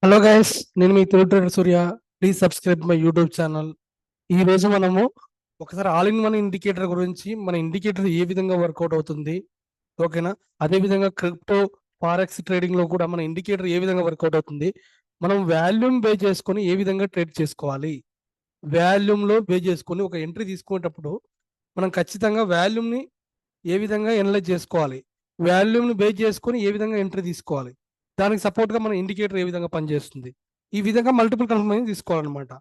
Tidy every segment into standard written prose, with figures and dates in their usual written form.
Hello guys, నేను మీ Telugu trader Surya. Please subscribe my YouTube channel. ఈ రోజు మనము ఒకసారి ఆల్ ఇన్ వన్ ఇండికేటర్ గురించి, మన ఇండికేటర్ ఏ విధంగా వర్కౌట్ అవుతుంది, ఓకేనా? అదే విధంగా క్రిప్టో ఫారెక్స్ ట్రేడింగ్ లో కూడా మన ఇండికేటర్ ఏ విధంగా వర్కౌట్ అవుతుంది, మనం వాల్యూమ్ బే చేసుకొని ఏ విధంగా ట్రేడ్ చేసుకోవాలి. వాల్యూమ్ లో బే చేసుకొని ఒక ఎంట్రీ తీసుకునేటప్పుడు మనం ఖచ్చితంగా వాల్యూమ్ ని ఏ విధంగా ఎనలైజ్ చేసుకోవాలి, వాల్యూమ్ ని బేస్ చేసుకొని ఏ విధంగా ఎంట్రీ తీసుకోవాలి, దానికి సపోర్ట్ గా మన ఇండికేటర్ ఏ విధంగా పనిచేస్తుంది, ఈ విధంగా మల్టిపుల్ కన్ఫర్మేషన్ తీసుకోవాలన్నమాట.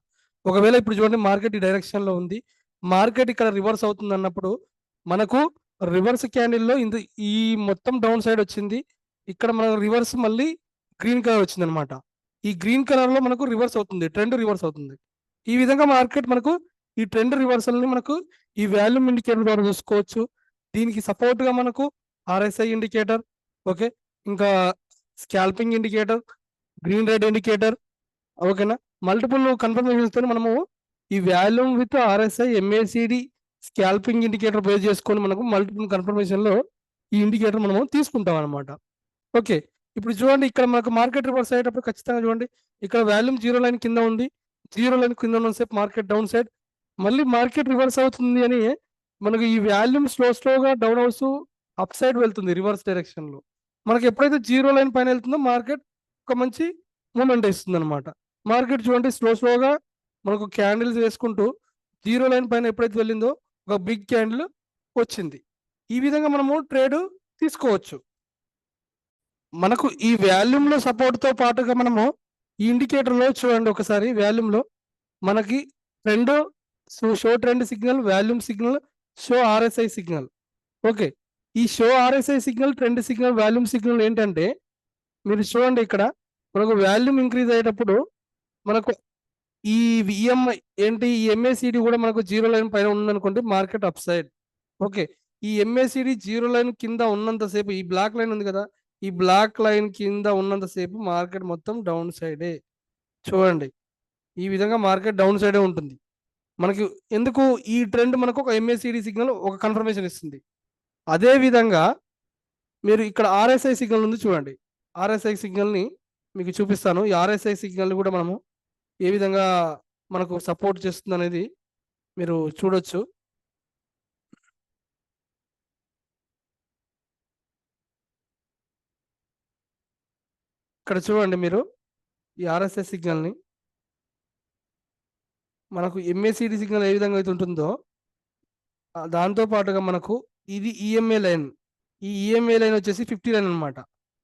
ఒకవేళ ఇప్పుడు చూడండి, మార్కెట్ ఈ డైరెక్షన్ లో ఉంది, మార్కెట్ ఇక్కడ రివర్స్ అవుతుంది అన్నప్పుడు మనకు రివర్స్ క్యాండిల్ లో ఈ మొత్తం డౌన్ సైడ్ వచ్చింది. ఇక్కడ మనకు రివర్స్ మళ్ళీ గ్రీన్ కలర్ వచ్చింది అనమాట. ఈ గ్రీన్ కలర్ లో మనకు రివర్స్ అవుతుంది, ట్రెండ్ రివర్స్ అవుతుంది. ఈ విధంగా మార్కెట్ మనకు ఈ ట్రెండ్ రివర్సల్ ని మనకు ఈ వాల్యూమ్ ఇండికేటర్ ద్వారా చూసుకోవచ్చు. దీనికి సపోర్ట్ గా మనకు ఆర్ఎస్ఐ ఇండికేటర్, ఓకే, ఇంకా scalping indicator, green red indicator, ఓకేనా, మల్టిపుల్ కన్ఫర్మేషన్స్ తో మనము ఈ volume with RSI MACD scalping indicator base చేసుకొని మనకు మల్టిపుల్ కన్ఫర్మేషన్ లో ఈ ఇండికేటర్ మనము తీసుకుంటాం అనమాట. ఓకే, ఇప్పుడు చూడండి, ఇక్కడ మనకు మార్కెట్ రివర్స్ అయ్యేటప్పుడు ఖచ్చితంగా చూడండి, ఇక్కడ వాల్యూమ్ జీరో లైన్ కింద ఉంది, జీరో లైన్ కింద ఉన్నసేపు మార్కెట్ డౌన్ సైడ్, మళ్ళీ మార్కెట్ రివర్స్ అవుతుంది అని మనకు ఈ వాల్యూమ్ స్లోగా డౌన్ అవుతూ అప్ సైడ్ వెళ్తుంది రివర్స్ డైరెక్షన్ లో. మనకి ఎప్పుడైతే జీరో లైన్ పైన వెళ్తుందో మార్కెట్ ఒక మంచి మూమెంట్ ఇస్తుంది అనమాట. మార్కెట్ చూడండి, స్లోగా మనకు క్యాండిల్స్ వేసుకుంటూ జీరో లైన్ పైన ఎప్పుడైతే వెళ్ళిందో ఒక బిగ్ క్యాండిల్ వచ్చింది. ఈ విధంగా మనము ట్రేడ్ తీసుకోవచ్చు. మనకు ఈ వాల్యూమ్ లో సపోర్ట్ తో పాటుగా మనము ఈ ఇండికేటర్ లో చూడండి, ఒకసారి వాల్యూమ్ లో మనకి trend, show trend signal, volume signal, show RSI signal. Okay, ఈ show RSI signal, trend signal, volume signal ఏంటంటే, మీరు చూడండి ఇక్కడ మనకు వాల్యూమ్ ఇంక్రీజ్ అయ్యేటప్పుడు మనకు ఈ ఈఎంఐ ఏంటి, ఈ ఎంఏసిడి కూడా మనకు జీరో లైన్ పైన ఉందనుకోండి, మార్కెట్ అప్ సైడ్. ఓకే, ఈ ఎంఏసిడి జీరో లైన్ కింద ఉన్నంతసేపు, ఈ బ్లాక్ లైన్ ఉంది కదా, ఈ బ్లాక్ లైన్ కింద ఉన్నంతసేపు మార్కెట్ మొత్తం డౌన్ సైడే. చూడండి, ఈ విధంగా మార్కెట్ డౌన్ సైడే ఉంటుంది. మనకి ఎందుకు ఈ ట్రెండ్ మనకు ఒక ఎంఏసిడి సిగ్నల్ ఒక కన్ఫర్మేషన్ ఇస్తుంది. అదే విధంగా మీరు ఇక్కడ ఆర్ఎస్ఐ సిగ్నల్ ఉంది చూడండి, ఆర్ఎస్ఐ సిగ్నల్ ని మీకు చూపిస్తాను. ఈ ఆర్ఎస్ఐ సిగ్నల్ కూడా మనము ఏ విధంగా మనకు సపోర్ట్ చేస్తుంది అనేది మీరు చూడొచ్చు. ఇక్కడ చూడండి మీరు, ఈ ఆర్ఎస్ఐ సిగ్నల్ ని మనకు ఎంఏసిడి సిగ్నల్ ఏ విధంగా అయితే ఉంటుందో దాంతో పాటుగా మనకు ఇది ఈఎంఏ లైన్, ఈ ఈఎంఏ లైన్ వచ్చేసి 50 లైన్ అనమాట.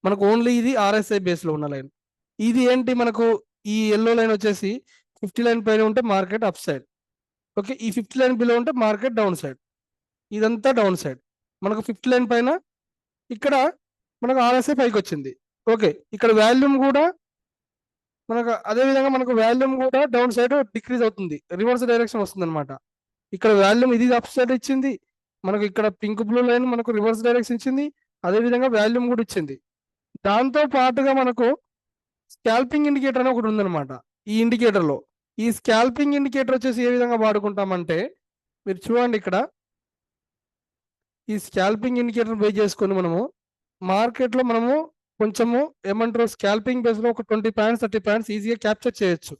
మనకు ఓన్లీ ఇది ఆర్ఎస్ఐ బేస్ లో ఉన్న లైన్. ఇది ఏంటి, మనకు ఈ ఎల్లో లైన్ వచ్చేసి 50 లైన్ పైన ఉంటే మార్కెట్ అప్ సైడ్. ఓకే, ఈ 50 లైన్ బిలో ఉంటే మార్కెట్ డౌన్ సైడ్. ఇదంతా డౌన్ సైడ్. మనకు 50 లైన్ పైన ఇక్కడ మనకు ఆర్ఎస్ఐ పైకి వచ్చింది. ఓకే, ఇక్కడ వాల్యూమ్ కూడా మనకు అదే విధంగా మనకు వాల్యూమ్ కూడా డౌన్ సైడ్ డిక్రీజ్ అవుతుంది, రివర్స్ డైరెక్షన్ వస్తుంది అనమాట. ఇక్కడ వాల్యూమ్ ఇది అప్ సైడ్ ఇచ్చింది, మనకు ఇక్కడ పింక్ బ్లూ లైన్ మనకు రివర్స్ డైరెక్షన్ ఇచ్చింది, అదే విధంగా వాల్యూమ్ కూడా ఇచ్చింది. దాంతో పాటుగా మనకు స్కాల్పింగ్ ఇండికేటర్ అని ఒకటి ఉందన్నమాట. ఈ ఇండికేటర్ లో ఈ స్కాల్పింగ్ ఇండికేటర్ వచ్చేసి ఏ విధంగా వాడుకుంటామంటే, మీరు చూడండి ఇక్కడ ఈ స్కాల్పింగ్ ఇండికేటర్ బేస్ చేసుకొని మనము మార్కెట్ లో మనము కొంచెము ఏమంటారు, స్కాల్పింగ్ బేస్ లో ఒక 20 పాయింట్స్ 30 పాయింట్స్ ఈజీగా క్యాప్చర్ చేయొచ్చు.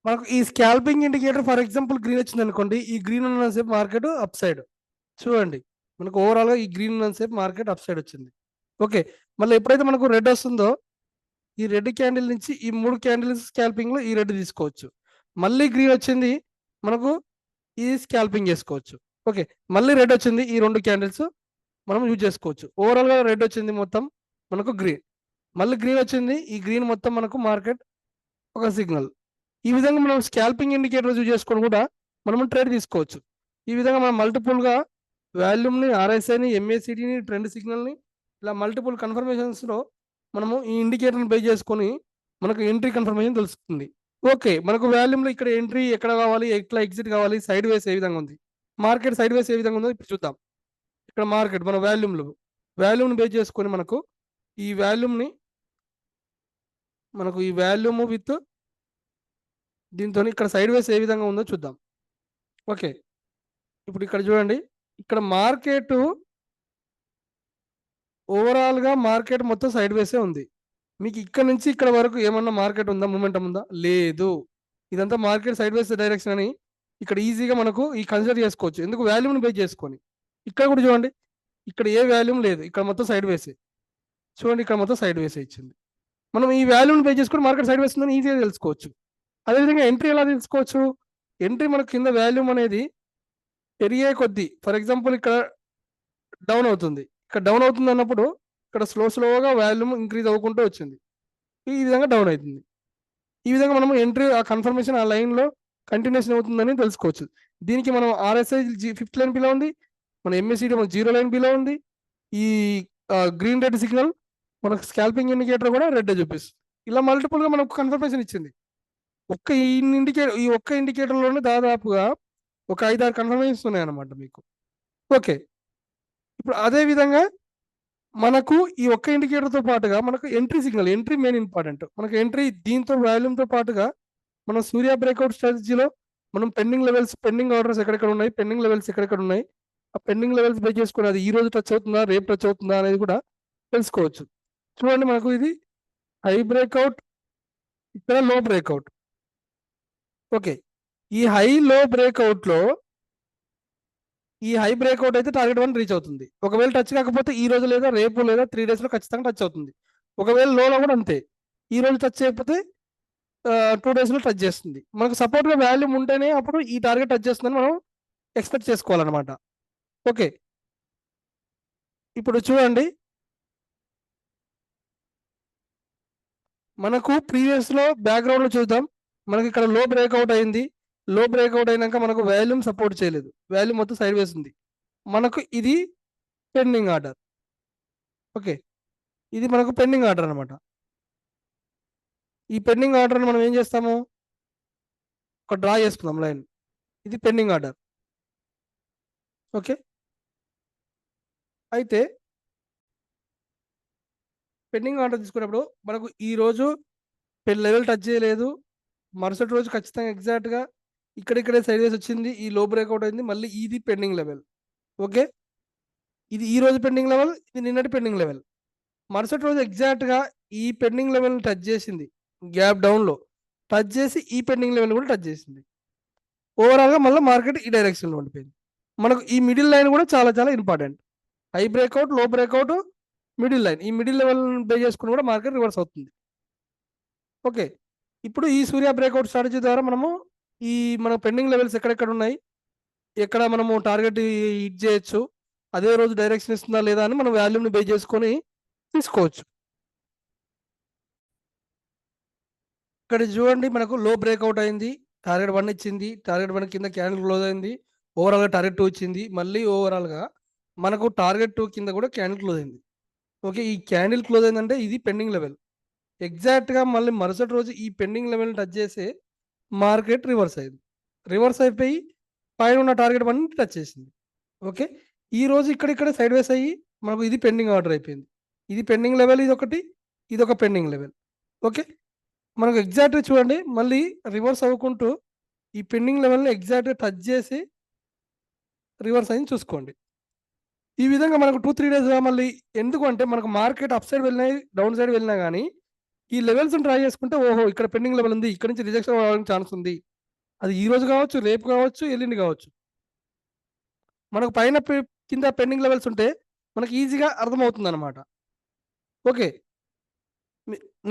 మనకు ఈ scalping indicator for example green వచ్చింది అనుకోండి, ఈ గ్రీన్ ఉన్నసేపు మార్కెట్ అప్ సైడ్. చూడండి, మనకు ఓవరాల్ గా ఈ గ్రీన్ ఉన్నసేపు మార్కెట్ అప్ సైడ్ వచ్చింది. ఓకే, మళ్ళీ ఎప్పుడైతే మనకు రెడ్ వస్తుందో, ఈ రెడ్ క్యాండిల్ నుంచి ఈ 3 క్యాండిల్స్ స్కాల్పింగ్ లో ఈ రెడ్ తీసుకోవచ్చు. మళ్ళీ గ్రీన్ వచ్చింది, మనకు ఈ స్కాల్పింగ్ చేసుకోవచ్చు. ఓకే, మళ్ళీ రెడ్ వచ్చింది, ఈ 2 క్యాండిల్స్ మనం యూజ్ చేసుకోవచ్చు. ఓవరాల్ గా రెడ్ వచ్చింది మొత్తం మనకు గ్రీన్, మళ్ళీ గ్రీన్ వచ్చింది, ఈ గ్రీన్ మొత్తం మనకు మార్కెట్ ఒక సిగ్నల్. ఈ విధంగా మనం స్కాల్పింగ్ ఇండికేటర్ యూజ్ చేసుకొని కూడా మనం ట్రేడ్ తీసుకోవచ్చు. ఈ విధంగా మనం మల్టిపుల్ గా వాల్యూమ్ ని, ఆర్ఎస్ఐని, ఎంఏసిడిని, ట్రెండ్ సిగ్నల్ ని ఇలా మల్టిపుల్ కన్ఫర్మేషన్స్ లో మనము ఈ ఇండికేటర్ని బేస్ చేసుకొని మనకు ఎంట్రీ కన్ఫర్మేషన్ తెలుస్తుంది. ఓకే, మనకు వాల్యూమ్ లో ఇక్కడ ఎంట్రీ ఎక్కడ కావాలి, ఎట్లా ఎగ్జిట్ కావాలి, సైడ్ వేస్ ఏ విధంగా ఉంది, మార్కెట్ సైడ్ వేస్ ఏ విధంగా ఉందో ఇప్పుడు చూద్దాం. ఇక్కడ మార్కెట్ మన వాల్యూమ్ బేస్ చేసుకొని మనకు ఈ వాల్యూమ్ ని మనకు ఈ వాల్యూమ్ విత్ దీంతో ఇక్కడ సైడ్ వేస్ ఏ విధంగా ఉందో చూద్దాం. ఓకే, ఇప్పుడు ఇక్కడ చూడండి, ఇక్కడ మార్కెట్ ఓవరాల్ గా మార్కెట్ మొత్తం సైడ్ వేసే ఉంది. మీకు ఇక్కడ నుంచి ఇక్కడ వరకు ఏమన్నా మార్కెట్ ఉందా, మూమెంటం ఉందా? లేదు. ఇదంతా మార్కెట్ సైడ్ వేస్ డైరెక్షన్ అని ఇక్కడ ఈజీగా మనకు ఈ కన్సిడర్ చేసుకోవచ్చు. ఎందుకు? వాల్యూమ్ని బేస్ చేసుకొని. ఇక్కడ కూడా చూడండి, ఇక్కడ ఏ వాల్యూమ్ లేదు, ఇక్కడ మొత్తం సైడ్ వేసే. చూడండి, ఇక్కడ మొత్తం సైడ్ వేసే ఇచ్చింది. మనం ఈ వాల్యూమ్ని బేస్ చేసుకొని మార్కెట్ సైడ్ వేస్తుందని ఈజీగా తెలుసుకోవచ్చు. అదేవిధంగా ఎంట్రీ ఎలా తెలుసుకోవచ్చు? ఎంట్రీ మనకు కింద వాల్యూమ్ అనేది పెరిగే కొద్దీ, ఫర్ ఎగ్జాంపుల్ ఇక్కడ డౌన్ అవుతుంది, ఇక్కడ డౌన్ అవుతుంది అన్నప్పుడు ఇక్కడ స్లోగా వాల్యూమ్ ఇంక్రీజ్ అవ్వకుంటూ వచ్చింది, ఈ విధంగా డౌన్ అవుతుంది. ఈ విధంగా మనం ఎంట్రీ ఆ కన్ఫర్మేషన్ ఆ లైన్లో కంటిన్యూషన్ అవుతుందని తెలుసుకోవచ్చు. దీనికి మనం RSI 5th లైన్ బిలో ఉంది, మన MACD మన 0 లైన్ బిలో ఉంది. ఈ గ్రీన్ రెడ్ సిగ్నల్ మనకు స్కాల్పింగ్ ఇండికేటర్ కూడా రెడ్ చూపిస్తుంది. ఇలా మల్టిపుల్గా మనకు కన్ఫర్మేషన్ ఇచ్చింది. ఈ ఒక్క ఇండికేటర్లోనే దాదాపుగా ఒక 5-6 కన్ఫర్మేషన్స్ ఉన్నాయన్నమాట మీకు. ఓకే, ఇప్పుడు అదే విధంగా మనకు ఈ ఒక్క ఇండికేటర్తో పాటుగా మనకు entry signal, entry main important. మనకు ఎంట్రీ దీంతో వాల్యూమ్తో పాటుగా మనం సూర్య బ్రేక్అవుట్ స్ట్రాటజీలో మనం పెండింగ్ లెవెల్స్, పెండింగ్ ఆర్డర్స్ ఎక్కడెక్కడ ఉన్నాయి, పెండింగ్ లెవెల్స్ ఎక్కడెక్కడ ఉన్నాయి, ఆ పెండింగ్ లెవెల్స్ బేస్ చేసుకుని అది ఈ రోజు టచ్ అవుతుందా, రేపు టచ్ అవుతుందా అనేది కూడా తెలుసుకోవచ్చు. చూడండి, మనకు ఇది హై బ్రేక్అవుట్, ఇక్కడ లో బ్రేక్అవుట్. ఓకే, ఈ హై లో బ్రేక్అవుట్లో ఈ హై బ్రేక్అవుట్ అయితే టార్గెట్ 1 రీచ్ అవుతుంది. ఒకవేళ టచ్ కాకపోతే ఈ రోజు లేదా రేపు లేదా 3 days లో ఖచ్చితంగా టచ్ అవుతుంది. ఒకవేళ లోలో కూడా అంతే, ఈ రోజు టచ్ చేయకపోతే 2 days లో టచ్ చేస్తుంది. మనకు సపోర్ట్గా వాల్యూమ్ ఉంటేనే అప్పుడు ఈ టార్గెట్ టచ్ చేస్తుందని మనం ఎక్స్పెక్ట్ చేసుకోవాలన్నమాట. ఓకే, ఇప్పుడు చూడండి, మనకు ప్రీవియస్లో బ్యాక్గ్రౌండ్లో చూద్దాం. మనకి ఇక్కడ లో బ్రేక్అవుట్ అయింది, లో బ్రేక్అవుట్ అయినాక మనకు వాల్యూమ్ సపోర్ట్ చేయలేదు, వాల్యూమ్ మొత్తం సైడ్ వేసింది. మనకు ఇది పెండింగ్ ఆర్డర్. ఓకే, ఇది మనకు పెండింగ్ ఆర్డర్ అనమాట. ఈ పెండింగ్ ఆర్డర్ని మనం ఏం చేస్తాము, ఒక డ్రా చేసుకుందాం లైన్. ఇది పెండింగ్ ఆర్డర్. ఓకే, అయితే పెండింగ్ ఆర్డర్ తీసుకున్నప్పుడు మనకు ఈ రోజు లెవెల్ టచ్ చేయలేదు, మరుసటి రోజు ఖచ్చితంగా ఎగ్జాక్ట్గా ఇక్కడిక్కడే సైడ్ వేసి వచ్చింది, ఈ లో బ్రేక్అవుట్ అయింది, మళ్ళీ ఇది పెండింగ్ లెవెల్. ఓకే, ఇది ఈ రోజు పెండింగ్ లెవెల్, ఇది నిన్నటి పెండింగ్ లెవెల్. మరుసటి రోజు ఎగ్జాక్ట్గా ఈ పెండింగ్ లెవెల్ని టచ్ చేసింది, గ్యాప్ డౌన్లో టచ్ చేసి ఈ పెండింగ్ లెవెల్ కూడా టచ్ చేసింది. ఓవరాల్గా మళ్ళీ మార్కెట్ ఈ డైరెక్షన్లో ఉండిపోయింది. మనకు ఈ మిడిల్ లైన్ కూడా చాలా చాలా ఇంపార్టెంట్. హై బ్రేక్అవుట్, లో బ్రేక్అవుట్, మిడిల్ లైన్. ఈ మిడిల్ లెవెల్ బేస్ చేసుకుని కూడా మార్కెట్ రివర్స్ అవుతుంది. ఓకే, ఇప్పుడు ఈ సూర్య బ్రేక్అవుట్ స్ట్రాటజీ ద్వారా మనము ఈ మన పెండింగ్ లెవెల్స్ ఎక్కడెక్కడ ఉన్నాయి, ఎక్కడ మనము టార్గెట్ హిట్ చేయొచ్చు, అదే రోజు డైరెక్షన్ ఇస్తుందా లేదా అని మనం వాల్యూమ్ని బేస్ చేసుకొని తీసుకోవచ్చు. ఇక్కడ చూడండి, మనకు లో బ్రేక్అవుట్ అయింది, టార్గెట్ 1 ఇచ్చింది, టార్గెట్ 1 కింద క్యాండిల్ క్లోజ్ అయింది, ఓవరాల్గా టార్గెట్ 2 ఇచ్చింది, మళ్ళీ ఓవరాల్గా మనకు టార్గెట్ 2 కింద కూడా క్యాండిల్ క్లోజ్ అయింది. ఓకే, ఈ క్యాండిల్ క్లోజ్ అయిందంటే ఇది పెండింగ్ లెవెల్. ఎగ్జాక్ట్గా మళ్ళీ మరుసటి రోజు ఈ పెండింగ్ లెవెల్ టచ్ చేసే మార్కెట్ రివర్స్ అయింది, రివర్స్ అయిపోయి పైన ఉన్న టార్గెట్ 1 టచ్ చేసింది. ఓకే, ఈ రోజు ఇక్కడ సైడ్ వేస్ అయ్యి మనకు ఇది పెండింగ్ ఆర్డర్ అయిపోయింది. ఇది పెండింగ్ లెవెల్, ఇది ఒకటి, ఇది ఒక పెండింగ్ లెవెల్. ఓకే, మనకు ఎగ్జాక్ట్గా చూడండి, మళ్ళీ రివర్స్ అవ్వకుంటూ ఈ పెండింగ్ లెవెల్ని ఎగ్జాక్ట్గా టచ్ చేసి రివర్స్ అయింది చూసుకోండి. ఈ విధంగా మనకు 2-3 daysగా మళ్ళీ, ఎందుకు అంటే మనకు మార్కెట్ అప్ సైడ్ వెళ్ళినాయి, డౌన్ సైడ్ వెళ్ళినా కానీ ఈ లెవెల్స్ ట్రై చేసుకుంటే, ఓహో ఇక్కడ పెండింగ్ లెవెల్ ఉంది, ఇక్కడ నుంచి రిజెక్షన్ అవ్వడానికి ఛాన్స్ ఉంది, అది ఈ రోజు కావచ్చు, రేపు కావచ్చు, ఎల్లుండి కావచ్చు. మనకు పైన కింద పెండింగ్ లెవెల్స్ ఉంటే మనకి ఈజీగా అర్థమవుతుంది అనమాట. ఓకే,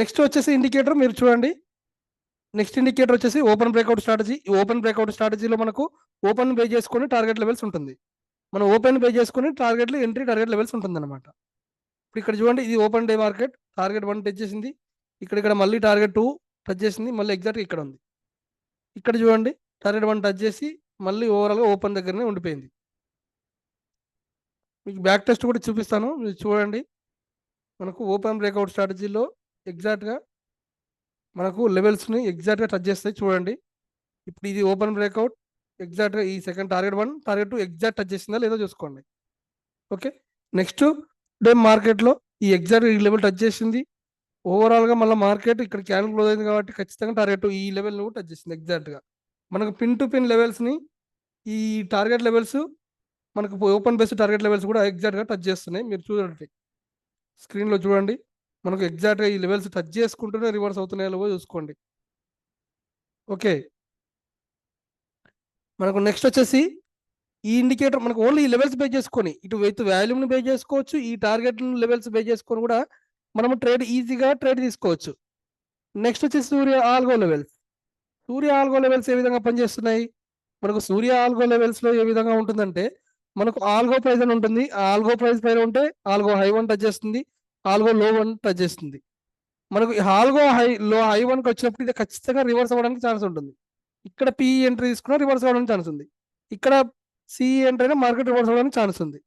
నెక్స్ట్ వచ్చేసి ఇండికేటర్ మీరు చూడండి. నెక్స్ట్ ఇండికేటర్ వచ్చేసి ఓపెన్ బ్రేక్అవుట్ స్ట్రాటజీ. ఈ ఓపెన్ బ్రేక్అవుట్ స్ట్రాటజీలో మనకు ఓపెన్ బేస్ చేసుకొని టార్గెట్ లెవెల్స్ ఉంటుంది. మనం ఓపెన్ బేస్ చేసుకొని టార్గెట్లు, ఎంట్రీ టార్గెట్ లెవెల్స్ ఉంటుంది అనమాట. ఇప్పుడు ఇక్కడ చూడండి, ఇది open day market, target 1 touch చేసింది, ఇక్కడ మళ్ళీ టార్గెట్ 2 టచ్ చేసింది, మళ్ళీ ఎగ్జాక్ట్గా ఇక్కడ ఉంది. ఇక్కడ చూడండి, టార్గెట్ 1 టచ్ చేసి మళ్ళీ ఓవరాల్గా ఓపెన్ దగ్గరనే ఉండిపోయింది. మీకు బ్యాక్ టెస్ట్ కూడా చూపిస్తాను, మీరు చూడండి. మనకు ఓపెన్ బ్రేక్అవుట్ స్ట్రాటజీలో ఎగ్జాక్ట్గా మనకు లెవెల్స్ని ఎగ్జాక్ట్గా టచ్ చేస్తాయి చూడండి. ఇప్పుడు ఇది ఓపెన్ బ్రేక్అవుట్, ఎగ్జాక్ట్గా ఈ second target 1, target 2 exact touch చేసిందా లేదో చూసుకోండి. ఓకే, నెక్స్ట్ డే మార్కెట్లో ఈ ఎగ్జాక్ట్ ఈ లెవెల్ టచ్ చేసింది, ఓవరాల్గా మళ్ళీ మార్కెట్ ఇక్కడ క్యాండిల్ క్లోజ్ అయింది కాబట్టి ఖచ్చితంగా టార్గెట్ 2 ఈ లెవెల్ని కూడా టచ్ చేసింది ఎగ్జాక్ట్గా. మనకు పిన్ టు పిన్ లెవెల్స్ని, ఈ టార్గెట్ లెవెల్స్ మనకు ఓపెన్ బేస్డ్ టార్గెట్ లెవెల్స్ కూడా ఎగ్జాక్ట్గా టచ్ చేస్తున్నాయి, మీరు చూడండి. స్క్రీన్లో చూడండి, మనకు ఎగ్జాక్ట్గా ఈ లెవెల్స్ టచ్ చేసుకుంటూనే రివర్స్ అవుతున్నాయో లేవో చూసుకోండి. ఓకే, మనకు నెక్స్ట్ వచ్చేసి ఈ ఇండికేటర్ మనకు ఓన్లీ ఈ లెవెల్స్ బేస్ చేసుకొని ఇటు విత్ వాల్యూమ్ని బేస్ చేసుకోవచ్చు, ఈ టార్గెట్ లెవెల్స్ బేస్ చేసుకొని కూడా మనము ఈజీగా ట్రేడ్ తీసుకోవచ్చు. నెక్స్ట్ వచ్చేసి సూర్య ఆల్గో లెవెల్స్. సూర్య ఆల్గో లెవెల్స్ ఏ విధంగా పనిచేస్తున్నాయి? మనకు సూర్య ఆల్గో లెవెల్స్లో ఏ విధంగా ఉంటుందంటే, మనకు ఆల్గో ప్రైస్ అని ఉంటుంది. ఆ ఆల్గో ప్రైస్ పైన ఉంటే ఆల్గో హై 1 టచ్ చేస్తుంది, ఆల్గో లో 1 టచ్ చేస్తుంది. మనకు ఆల్గో హై 1కి వచ్చినప్పుడు ఇది ఖచ్చితంగా రివర్స్ అవ్వడానికి ఛాన్స్ ఉంటుంది. ఇక్కడ పిఈ ఎంట్రీ తీసుకున్నా రివర్స్ అవ్వడానికి ఛాన్స్ ఉంది. ఇక్కడ సిఈ ఎంట్రీ అయినా మార్కెట్ రివర్స్ అవ్వడానికి ఛాన్స్ ఉంది.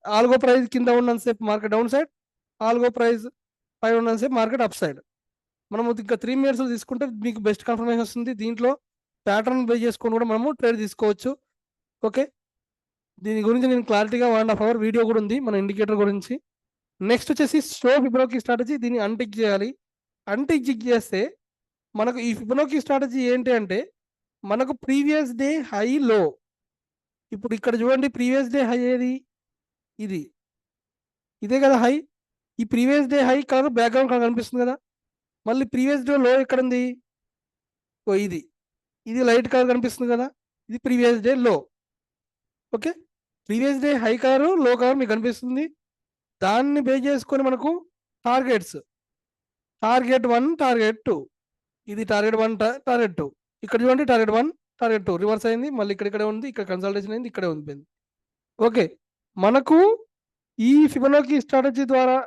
ఆల్గో ప్రైస్ కింద ఉన్నంతసేపు market down side, algo price పైన ఉన్నంతసేపు మార్కెట్ అప్ సైడ్. మనం ఇంకా 3 మినిట్స్ తీసుకుంటే మీకు బెస్ట్ కన్ఫర్మేషన్ వస్తుంది. దీంట్లో ప్యాటర్న్ బేస్ చేసుకొని కూడా మనము ట్రేడ్ తీసుకోవచ్చు. ఓకే, దీని గురించి నేను క్లారిటీగా 1.5 అవర్ వీడియో కూడా ఉంది మన ఇండికేటర్ గురించి. నెక్స్ట్ వచ్చేసి స్లో ఫిబొనాకీ స్ట్రాటజీ. దీన్ని అన్టిక్ చేయాలి. అన్టిక్ చేస్తే మనకు ఈ ఫిబొనాకీ స్ట్రాటజీ ఏంటి అంటే, మనకు ప్రీవియస్ డే హై లో, ఇప్పుడు ఇక్కడ చూడండి ప్రీవియస్ డే హై ఏది, ఇది ఇదే కదా హై. ఈ previous day high colour background colour కనిపిస్తుంది కదా. మళ్ళీ ప్రీవియస్ డే లో ఎక్కడ ఉంది, ఓ ఇది లైట్ కలర్ కనిపిస్తుంది కదా, ఇది ప్రీవియస్ డే లో. Okay, previous day high colour లో కలర్ మీకు కనిపిస్తుంది. దాన్ని బేస్ చేసుకొని మనకు టార్గెట్స్, టార్గెట్ 1 టార్గెట్ 2, ఇది టార్గెట్ 1 టార్గెట్ 2. ఇక్కడ చూడండి టార్గెట్ 1 టార్గెట్ 2 రివర్స్ అయింది, మళ్ళీ ఇక్కడే ఉంది, ఇక్కడ కన్సల్టేషన్ అయింది, ఇక్కడే ఉంది. ఓకే, మనకు ఈ ఫిబొనాకీ స్ట్రాటజీ ద్వారా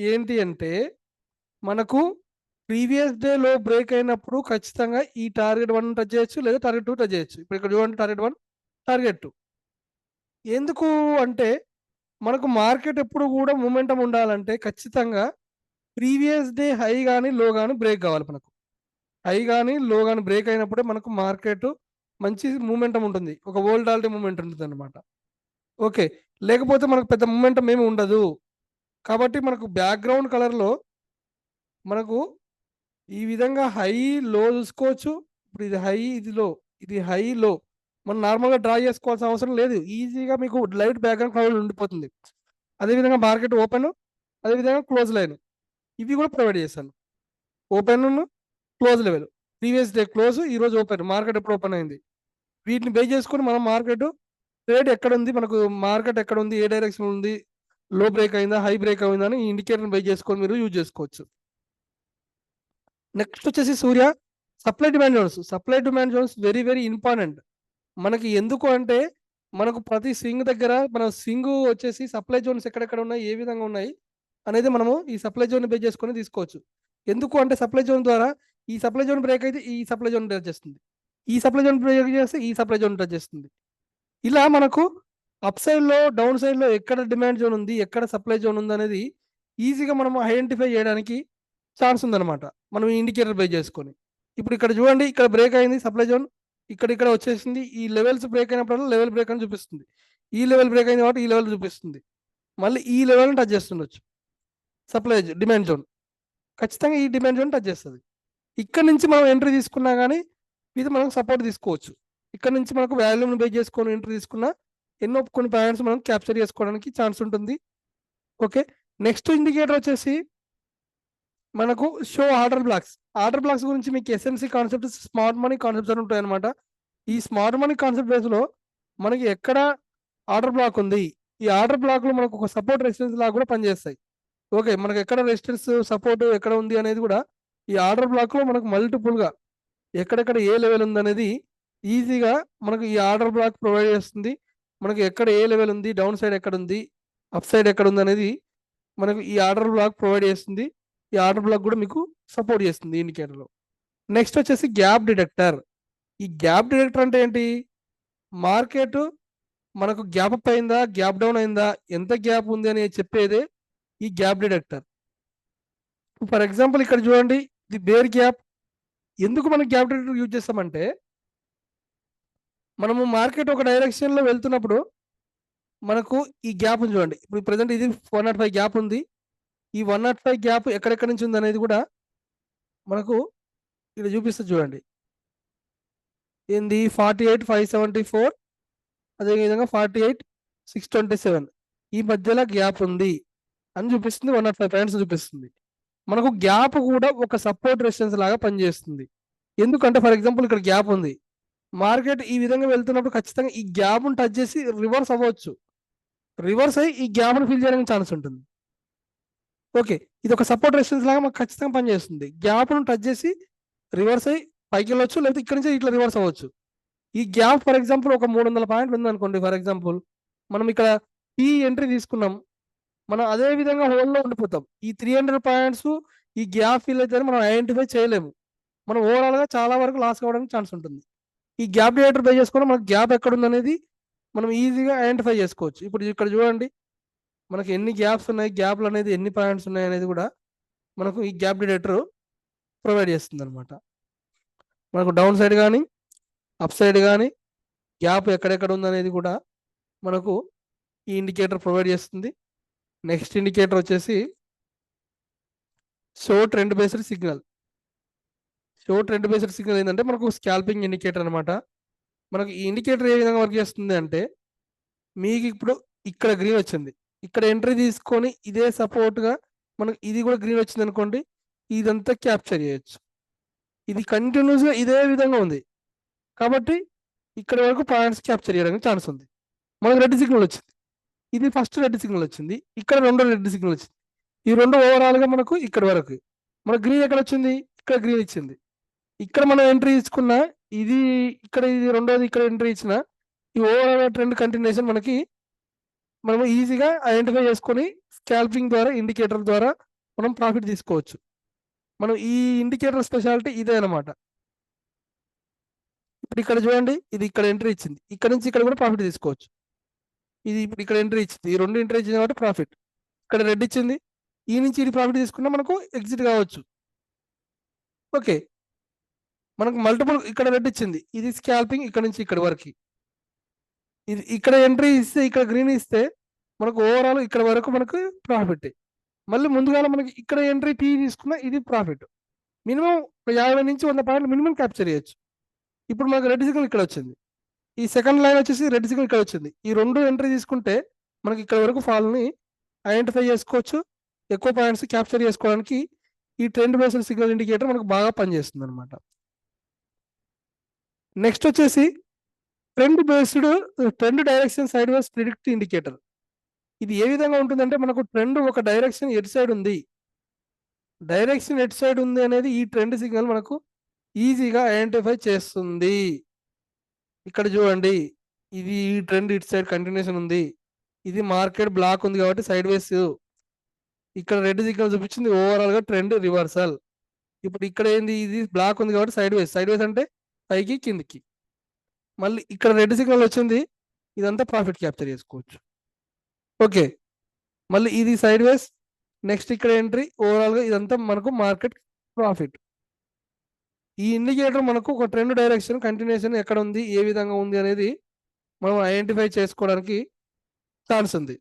ఏంటి అంటే, మనకు ప్రీవియస్ డే లో బ్రేక్ అయినప్పుడు ఖచ్చితంగా ఈ టార్గెట్ 1 టచ్ చేయొచ్చు, లేదా టార్గెట్ 2 టచ్ చేయొచ్చు. ఇప్పుడు ఇక్కడ చూడండి టార్గెట్ 1 టార్గెట్ 2. ఎందుకు అంటే, మనకు మార్కెట్ ఎప్పుడు కూడా మూమెంటం ఉండాలంటే ఖచ్చితంగా ప్రీవియస్ డే హై కానీ లో కానీ బ్రేక్ కావాలి. మనకు హై కానీ లో కానీ బ్రేక్ అయినప్పుడే మనకు మార్కెట్ మంచి మూమెంటం ఉంటుంది, ఒక వోల్టాలిటీ మూమెంట్ ఉంటుంది అనమాట. ఓకే, లేకపోతే మనకు పెద్ద మూమెంటం ఏమి ఉండదు. కాబట్టి మనకు బ్యాక్గ్రౌండ్ కలర్లో మనకు ఈ విధంగా హై లో చూసుకోవచ్చు. ఇప్పుడు ఇది హై, ఇది లో, ఇది హై లో. మనం నార్మల్గా డ్రా చేసుకోవాల్సిన అవసరం లేదు, ఈజీగా మీకు లైట్ బ్యాక్గ్రౌండ్ కలర్ ఉండిపోతుంది. అదేవిధంగా మార్కెట్ ఓపెన్, అదేవిధంగా క్లోజ్ లైన్, ఇవి కూడా ప్రొవైడ్ చేశాను. Open close level, previous day close, ఈరోజు ఓపెన్, మార్కెట్ ఎప్పుడు ఓపెన్ అయింది, వీటిని బేస్ చేసుకొని మనం మార్కెట్ ట్రేడ్ ఎక్కడ ఉంది, మనకు మార్కెట్ ఎక్కడ ఉంది, ఏ డైరెక్షన్ ఉంది, లో బ్రేక్ అయిందా హై బ్రేక్ అయిందా అని ఈ ఇండికేటర్ని బేస్ చేసుకొని మీరు యూజ్ చేసుకోవచ్చు. నెక్స్ట్ వచ్చేసి Surya supply demand zones. Supply demand zones very very important మనకి. ఎందుకు అంటే, మనకు ప్రతి స్వింగ్ దగ్గర మన స్వింగ్ వచ్చేసి సప్లై జోన్స్ ఎక్కడెక్కడ ఉన్నాయి, ఏ విధంగా ఉన్నాయి అనేది మనము ఈ సప్లై జోన్ బేస్ చేసుకొని తీసుకోవచ్చు. ఎందుకు అంటే, సప్లై జోన్ ద్వారా ఈ సప్లై జోన్ బ్రేక్ అయితే ఈ సప్లై జోన్ టచ్ చేస్తుంది, ఈ సప్లై జోన్ బ్రేక్ చేస్తే ఈ సప్లై జోన్ టచ్ చేస్తుంది. ఇలా మనకు అప్ సైడ్లో డౌన్ సైడ్లో ఎక్కడ డిమాండ్ జోన్ ఉంది, ఎక్కడ సప్లై జోన్ ఉంది అనేది ఈజీగా మనం ఐడెంటిఫై చేయడానికి ఛాన్స్ ఉందన్నమాట, మనం ఇండికేటర్ బేస్ చేసుకొని. ఇప్పుడు ఇక్కడ చూడండి, ఇక్కడ బ్రేక్ అయింది సప్లై జోన్, ఇక్కడ వచ్చేసింది. ఈ లెవెల్స్ బ్రేక్ అయినప్పుడు లెవెల్ బ్రేక్ అని చూపిస్తుంది, ఈ లెవెల్ బ్రేక్ అయింది కాబట్టి ఈ లెవెల్ చూపిస్తుంది, మళ్ళీ ఈ లెవెల్ని టచ్ చేస్తుండొచ్చు సప్లై డిమాండ్ జోన్. ఖచ్చితంగా ఈ డిమాండ్ జోన్ టచ్ చేస్తుంది. ఇక్కడ నుంచి మనం ఎంట్రీ తీసుకున్నా కానీ ఇది మనకు సపోర్ట్ తీసుకోవచ్చు. ఇక్కడ నుంచి మనకు వాల్యూమ్ని బేస్ చేసుకొని ఎంట్రీ తీసుకున్నా కొన్ని పాయింట్స్ మనం క్యాప్చర్ చేసుకోవడానికి ఛాన్స్ ఉంటుంది. ఓకే, నెక్స్ట్ ఇండికేటర్ వచ్చేసి మనకు show order blocks. Order blocks గురించి మీకు SMC concept, smart money concepts అని ఉంటాయి అనమాట. ఈ స్మార్ట్ మనీ కాన్సెప్ట్ బేస్లో మనకి ఎక్కడ ఆర్డర్ బ్లాక్ ఉంది, ఈ ఆర్డర్ బ్లాక్లో మనకు ఒక సపోర్ట్ రెసిస్టెన్స్ లాగా కూడా పనిచేస్తాయి. ఓకే, మనకు ఎక్కడ రెసిస్టెన్స్ సపోర్ట్ ఎక్కడ ఉంది అనేది కూడా ఈ ఆర్డర్ బ్లాక్లో మనకు మల్టిపుల్గా ఎక్కడెక్కడ ఏ లెవెల్ ఉంది అనేది ఈజీగా మనకు ఈ ఆర్డర్ బ్లాక్ ప్రొవైడ్ చేస్తుంది. మనకు ఎక్కడ ఏ లెవెల్ ఉంది, డౌన్ సైడ్ ఎక్కడ ఉంది, అప్ సైడ్ ఎక్కడ ఉంది అనేది మనకు ఈ ఆర్డర్ బ్లాక్ ప్రొవైడ్ చేస్తుంది. ఈ ఆర్డర్ బ్లాక్ కూడా మీకు సపోర్ట్ చేస్తుంది ఇండికేటర్లో. నెక్స్ట్ వచ్చేసి గ్యాప్ డిటెక్టర్. ఈ గ్యాప్ డిటెక్టర్ అంటే ఏంటి, మార్కెట్ మనకు గ్యాప్ అప్ అయిందా, గ్యాప్ డౌన్ అయిందా, ఎంత గ్యాప్ ఉంది అని చెప్పేదే ఈ గ్యాప్ డిటెక్టర్. ఫర్ ఎగ్జాంపుల్ ఇక్కడ చూడండి, ఇది బేర్ గ్యాప్. ఎందుకు మనం గ్యాప్ డిటెక్టర్ యూజ్ చేస్తామంటే, మనము మార్కెట్ ఒక డైరెక్షన్లో వెళ్తున్నప్పుడు మనకు ఈ గ్యాప్ చూడండి, ఇప్పుడు ప్రజెంట్ ఇది 105 గ్యాప్ ఉంది. ఈ 105 గ్యాప్ ఎక్కడెక్కడి నుంచి ఉంది అనేది కూడా మనకు ఇక్కడ చూపిస్తుంది చూడండి. ఏంది 48,574, అదేవిధంగా 48,627 ఈ మధ్యలో గ్యాప్ ఉంది. అని చూపిస్తుంది, 105 పాయింట్స్ చూపిస్తుంది. మనకు గ్యాప్ కూడా ఒక సపోర్ట్ రెసిస్టెన్స్ లాగా పనిచేస్తుంది. ఎందుకంటే ఫర్ ఎగ్జాంపుల్ ఇక్కడ గ్యాప్ ఉంది, మార్కెట్ ఈ విధంగా వెళ్తున్నప్పుడు ఖచ్చితంగా ఈ గ్యాప్ను టచ్ చేసి రివర్స్ అవ్వచ్చు, రివర్స్ అయ్యి ఈ గ్యాప్ను ఫిల్ చేయడానికి ఛాన్స్ ఉంటుంది. ఓకే, ఇది ఒక సపోర్ట్ రెసిస్టెన్స్ లాగా మాకు ఖచ్చితంగా పనిచేస్తుంది. గ్యాప్ను టచ్ చేసి రివర్స్ అయ్యి పైకి వెళ్ళొచ్చు, లేకపోతే ఇక్కడ నుంచి ఇట్లా రివర్స్ అవ్వచ్చు. ఈ గ్యాప్ ఫర్ ఎగ్జాంపుల్ ఒక 300 పాయింట్లు ఉంది అనుకోండి, ఫర్ ఎగ్జాంపుల్ మనం ఇక్కడ ఈ ఎంట్రీ తీసుకున్నాం, మనం అదే విధంగా హోల్లో ఉండిపోతాం. ఈ 300 పాయింట్స్ ఈ గ్యాప్ ఫిల్ అయితే మనం ఐడెంటిఫై చేయలేము, మనం ఓవరాల్ గా చాలా వరకు లాస్ కావడానికి ఛాన్స్ ఉంటుంది. ఈ గ్యాప్ డిటెక్టర్ బై చేసుకుని మనకు గ్యాప్ ఎక్కడ ఉంది అనేది మనం ఈజీగా ఐడెంటిఫై చేసుకోవచ్చు. ఇప్పుడు ఇక్కడ చూడండి, మనకి ఎన్ని గ్యాప్స్ ఉన్నాయి, గ్యాప్లు అనేది ఎన్ని పాయింట్స్ ఉన్నాయి అనేది కూడా మనకు ఈ గ్యాప్ డిటెక్టర్ ప్రొవైడ్ చేస్తుంది అనమాట. మనకు డౌన్ సైడ్ కానీ అప్ సైడ్ కానీ గ్యాప్ ఎక్కడెక్కడ ఉందనేది కూడా మనకు ఈ ఇండికేటర్ ప్రొవైడ్ చేస్తుంది. నెక్స్ట్ ఇండికేటర్ వచ్చేసి show trend based signal. Show trend based signal ఏంటంటే మనకు స్కాల్పింగ్ ఇండికేటర్ అనమాట. మనకు ఈ ఇండికేటర్ ఏ విధంగా వర్క్ చేస్తుంది అంటే, మీకు ఇప్పుడు ఇక్కడ గ్రీన్ వచ్చింది, ఇక్కడ ఎంట్రీ తీసుకొని ఇదే సపోర్ట్గా మనకు ఇది కూడా గ్రీన్ వచ్చింది అనుకోండి, ఇదంతా క్యాప్చర్ చేయొచ్చు. ఇది కంటిన్యూస్గా ఇదే విధంగా ఉంది కాబట్టి ఇక్కడ వరకు పాయింట్స్ క్యాప్చర్ చేయడానికి ఛాన్స్ ఉంది. మనకు రెడ్ సిగ్నల్ వచ్చింది, ఇది ఫస్ట్ రెడ్ సిగ్నల్ వచ్చింది, ఇక్కడ రెండో రెడ్ సిగ్నల్ వచ్చింది, ఈ రెండు ఓవరాల్గా మనకు ఇక్కడ వరకు. మనకు గ్రీన్ ఎక్కడ వచ్చింది, ఇక్కడ గ్రీన్ ఇచ్చింది, ఇక్కడ మనం ఎంట్రీ ఇచ్చుకున్న ఇది ఇక్కడ, ఇది రెండోది ఇక్కడ ఎంట్రీ ఇచ్చిన ఈ ఓవరాల్ ట్రెండ్ కంటిన్యూషన్ మనకి మనం ఈజీగా ఐడెంటిఫై చేసుకొని స్కాల్పింగ్ ద్వారా ఇండికేటర్ ద్వారా మనం ప్రాఫిట్ తీసుకోవచ్చు. మనం ఈ ఇండికేటర్ స్పెషాలిటీ ఇదే అనమాట. ఇప్పుడు ఇక్కడ చూడండి, ఇది ఇక్కడ ఎంట్రీ ఇచ్చింది, ఇక్కడ నుంచి ఇక్కడ కూడా ప్రాఫిట్ తీసుకోవచ్చు. ఇది ఇప్పుడు ఇక్కడ ఎంట్రీ ఇచ్చింది, ఈ రెండు ఎంట్రీ ఇచ్చింది కాబట్టి ప్రాఫిట్. ఇక్కడ రెడ్ ఇచ్చింది, ఈ నుంచి ఇది ప్రాఫిట్ తీసుకున్నా మనకు ఎగ్జిట్ కావచ్చు. ఓకే, మనకు మల్టిపుల్ ఇక్కడ రెడ్ ఇచ్చింది, ఇది స్కాల్పింగ్ ఇక్కడ నుంచి ఇక్కడ వరకు. ఇది ఇక్కడ ఎంట్రీ ఇస్తే ఇక్కడ గ్రీన్ ఇస్తే మనకు ఓవరాల్ ఇక్కడ వరకు మనకు ప్రాఫిట్. మళ్ళీ ముందుగా మనకి ఇక్కడ ఎంట్రీ టీ తీసుకున్నా ఇది ప్రాఫిట్. మినిమం 50 నుంచి 100 పాయింట్లు మినిమం క్యాప్చర్ చేయొచ్చు. ఇప్పుడు మనకు రెడ్ సిగ్నల్ ఇక్కడ వచ్చింది, ఈ సెకండ్ లైన్ వచ్చేసి రెడ్ సిగ్నల్ ఇక్కడ వచ్చింది, ఈ రెండు ఎంట్రీ తీసుకుంటే మనకి ఇక్కడ వరకు ఫాల్ని ఐడెంటిఫై చేసుకోవచ్చు. ఎక్కువ పాయింట్స్ క్యాప్చర్ చేసుకోవడానికి ఈ ట్రెండ్ బేస్డ్ సిగ్నల్ ఇండికేటర్ మనకు బాగా పనిచేస్తుంది అనమాట. నెక్స్ట్ వచ్చేసి ట్రెండ్ డైరెక్షన్ సైడ్ వేస్ ప్రిడిక్ట్ ఇండికేటర్. ఇది ఏ విధంగా ఉంటుందంటే, మనకు ట్రెండ్ ఒక డైరెక్షన్ ఎటు సైడ్ ఉంది, డైరెక్షన్ ఎటు సైడ్ ఉంది అనేది ఈ ట్రెండ్ సిగ్నల్ మనకు ఈజీగా ఐడెంటిఫై చేస్తుంది. ఇక్కడ చూడండి, ఇది ఈ ట్రెండ్ ఇటు సైడ్ కంటిన్యూషన్ ఉంది, ఇది మార్కెట్ బ్లాక్ ఉంది కాబట్టి సైడ్ వేస్, ఇక్కడ రెడ్ సిగ్నల్ చూపించింది ఓవరాల్ గా ట్రెండ్ రివర్సల్. ఇప్పుడు ఇక్కడ ఏంది, ఇది బ్లాక్ ఉంది కాబట్టి సైడ్ వేస్ అంటే పైకి కిందికి. మళ్ళీ ఇక్కడ రెడ్ సిగ్నల్ వచ్చింది, ఇదంతా ప్రాఫిట్ క్యాప్చర్ చేసుకోవచ్చు. ఓకే, మళ్ళీ ఇది సైడ్ వేస్, నెక్స్ట్ ఇక్కడ ఎంట్రీ, ఓవరాల్ గా ఇదంతా మనకు మార్కెట్ ప్రాఫిట్. ఈ ఇండికేటర్ మనకు ఒక ట్రెండ్ డైరెక్షన్ కంటిన్యూషన్ ఎక్కడ ఉంది, ఏ విధంగా ఉంది అనేది మనం ఐడెంటిఫై చేసుకోవడానికి ఛాన్స్ ఉంది.